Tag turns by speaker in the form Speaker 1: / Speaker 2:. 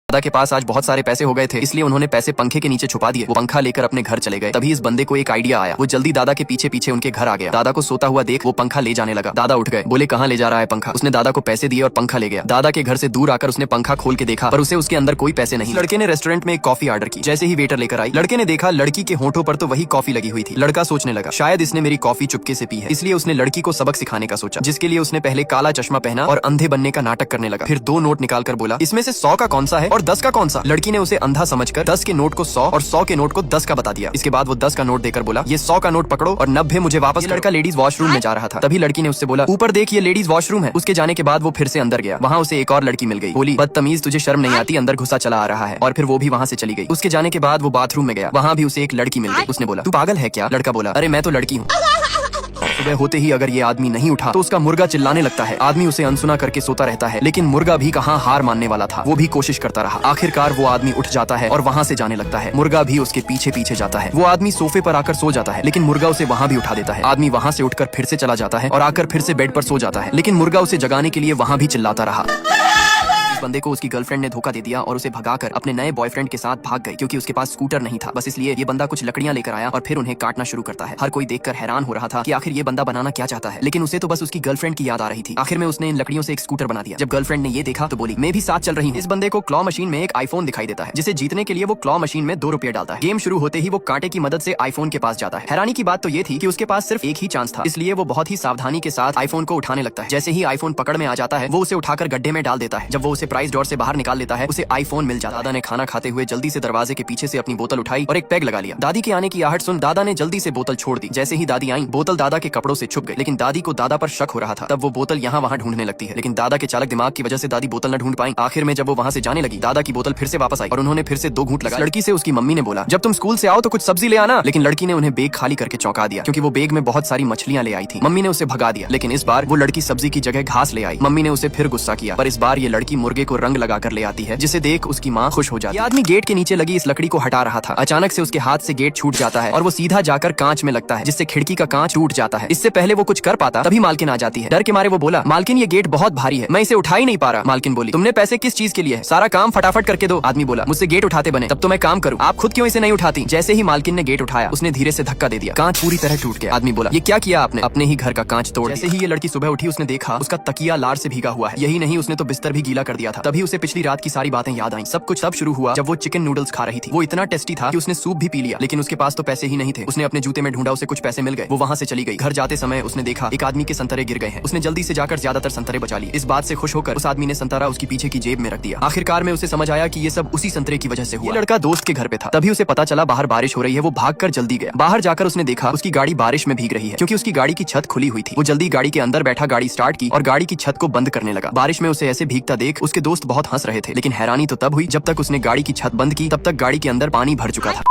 Speaker 1: दादा के पास आज बहुत सारे पैसे हो गए थे, इसलिए उन्होंने पैसे पंखे के नीचे छुपा दिए। वो पंखा लेकर अपने घर चले गए। तभी इस बंदे को एक आइडिया आया। वो जल्दी दादा के पीछे पीछे उनके घर आ गया। दादा को सोता हुआ देख वो पंखा ले जाने लगा। दादा उठ गए, बोले कहाँ ले जा रहा है पंखा। उसने दादा को पैसे दिए और पंखा ले गया। दादा के घर से दूर आकर उसने पंखा खोल के देखा, पर उसे उसके अंदर कोई पैसे नहीं। लड़के ने रेस्टोरेंट में एक कॉफी ऑर्डर की। जैसे ही वेटर लेकर आई, लड़के ने देखा लड़की के होंठों पर तो वही कॉफी लगी हुई थी। लड़का सोचने लगा शायद इसने मेरी कॉफी चुपके से पी है, इसलिए उसने लड़की को सबक सिखाने का सोचा, जिसके लिए उसने पहले काला चश्मा पहना और अंधे बनने का नाटक करने लगा। फिर 2 नोट निकाल कर बोला, इसमें से 100 का कौन सा है और 10 का कौन सा। लड़की ने उसे अंधा समझकर 10 के नोट को 100 और 100 के नोट को 10 का बता दिया। इसके बाद वो 10 का नोट देकर बोला, ये 100 का नोट पकड़ो और 90 मुझे वापस। लड़का लेडीज वॉशरूम में जा रहा था। तभी लड़की ने उससे बोला, ऊपर देख ये लेडीज वॉशरूम है। उसके जाने के बाद वो फिर से अंदर गया। वहाँ उसे एक और लड़की मिल गई। बोली, बदतमीज तुझे शर्म नहीं आती, अंदर घुसा चला आ रहा है। और फिर वो भी वहाँ से चली गई। उसके जाने के बाद वो बाथरूम में गया। वहाँ भी उसे एक लड़की मिल गई। उसने बोला, तू पागल है क्या। लड़का बोला, अरे मैं तो लड़की हूँ। सुबह होते ही अगर ये आदमी नहीं उठा तो उसका मुर्गा चिल्लाने लगता है। आदमी उसे अनसुना करके सोता रहता है, लेकिन मुर्गा भी कहाँ हार मानने वाला था। वो भी कोशिश करता रहा। आखिरकार वो आदमी उठ जाता है और वहाँ से जाने लगता है। मुर्गा भी उसके पीछे पीछे जाता है। वो आदमी सोफे पर आकर सो जाता है, लेकिन मुर्गा उसे वहाँ भी उठा देता है। आदमी वहाँ से उठकर फिर से चला जाता है और आकर फिर से बेड पर सो जाता है, लेकिन मुर्गा उसे जगाने के लिए वहाँ भी चिल्लाता रहा। बंदे को उसकी गर्लफ्रेंड ने धोखा दे दिया और उसे भगाकर अपने नए बॉयफ्रेंड के साथ भाग गई, क्योंकि उसके पास स्कूटर नहीं था। बस इसलिए ये बंदा कुछ लकड़ियां लेकर आया और फिर उन्हें काटना शुरू करता है। हर कोई देखकर हैरान हो रहा था कि आखिर ये बंदा बनाना क्या चाहता है, लेकिन उसे तो बस उसकी गर्लफ्रेंड की याद आ रही थी। आखिर में उसने इन लकड़ियों से एक स्कूटर बना दिया। जब गर्लफ्रेंड ने ये देखा तो बोली, मैं भी साथ चल रही हूँ। इस बंदे को क्लॉ मशीन में एक आईफोन दिखाई देता है, जिसे जीतने के लिए वो क्लॉ मशीन में 2 रुपए डालता है। गेम शुरू होते ही वो कांटे की मदद से आईफोन के पास जाता है। हैरानी की बात तो ये थी कि उसके पास सिर्फ एक ही चांस था, इसलिए वो बहुत ही सावधानी के साथ आईफोन को उठाने लगता है। जैसे ही आईफोन पकड़ में आ जाता है, वो उसे उठाकर गड्ढे में डाल देता है। जब वो उसे प्राइस ड्रॉर से बाहर निकाल लेता है, उसे आईफोन मिल जाता है। दादा ने खाना खाते हुए जल्दी से दरवाजे के पीछे से अपनी बोतल उठाई और एक पैग लगा लिया। दादी के आने की आहट सुन दादा ने जल्दी से बोतल छोड़ दी। जैसे ही दादी आई, बोतल दादा के कपड़ों से छुप गई, लेकिन दादी को दादा पर शक हो रहा था। तब वो बोतल यहाँ वहाँ ढूंढने लगती है, लेकिन दादा के चालक दिमाग की वजह से दादी बोतल न ढूंढ पाई। आखिर में जब वो वहाँ से जाने लगी, दादा की बोतल फिर से वापस आई और उन्होंने फिर से 2 घूंट लगाए। लड़की से उसकी मम्मी ने बोला, जब तुम स्कूल से आओ तो कुछ सब्जी ले आना, लेकिन लड़की ने उन्हें बेग खाली करके चौंका दिया, क्योंकि वो बेग में बहुत सारी मछलियां ले आई थी। मम्मी ने उसे भगा दिया, लेकिन इस बार वो लड़की सब्जी की जगह घास ले आई। मम्मी ने उसे फिर गुस्सा किया, पर इस बार ये लड़की मुर्गे को रंग लगाकर ले आती है, जिसे देख उसकी माँ खुश हो जाती है। आदमी गेट के नीचे लगी इस लकड़ी को हटा रहा था। अचानक से उसके हाथ से गेट छूट जाता है और वो सीधा जाकर कांच में लगता है, जिससे खिड़की का कांच टूट जाता है। इससे पहले वो कुछ कर पाता, तभी मालकिन आ जाती है। डर के मारे वो बोला, मालकिन ये गेट बहुत भारी है, मैं इसे उठा ही नहीं पा रहा। मालकिन बोली, तुमने पैसे किस चीज के लिए है, सारा काम फटाफट करके दो। आदमी बोला, मुझसे गेट उठाते बने तब तो मैं काम करूँ, आप खुद क्यों इसे नहीं उठाती। जैसे ही मालकिन ने गेट उठाया, उसने धीरे से धक्का दे दिया, कांच पूरी तरह टूट गया। आदमी बोला, ये क्या किया आपने, अपने ही घर का कांच तोड़। जैसे ही ये लड़की सुबह उठी, उसने देखा उसका तकिया लार से भीगा हुआ है। यही नहीं, उसने तो बिस्तर भी गीला कर दिया था। तभी उसे पिछली रात की सारी बातें याद आई। सब कुछ तब शुरू हुआ जब वो चिकन नूडल्स खा रही थी। वो इतना टेस्टी था कि उसने सूप भी पी लिया, लेकिन उसके पास तो पैसे ही नहीं थे। उसने अपने जूते में ढूंढा, उसे कुछ पैसे मिल गए। वो वहाँ से चली गई। घर जाते समय उसने देखा एक आदमी के संतरे गिर गए हैं। उसने जल्दी से जाकर ज्यादातर संतरे बचा लिए। इस बात से खुश होकर उस आदमी ने संतरा उसकी पीछे की जेब में रख दिया। आखिरकार में उसे समझ आया कि ये सब उसी संतरे की वजह से हुआ। ये लड़का दोस्त के घर पे था। तभी उसे पता चला बाहर बारिश हो रही है। वो भागकर जल्दी गया। बाहर जाकर उसने देखा उसकी गाड़ी बारिश में भीग रही है, क्योंकि उसकी गाड़ी की छत खुली हुई थी। वो जल्दी गाड़ी के अंदर बैठा, गाड़ी स्टार्ट की और गाड़ी की छत को बंद करने लगा। बारिश में उसे ऐसे भीगता देख उसके दोस्त बहुत हंस रहे थे, लेकिन हैरानी तो तब हुई जब तक उसने गाड़ी की छत बंद की, तब तक गाड़ी के अंदर पानी भर चुका था।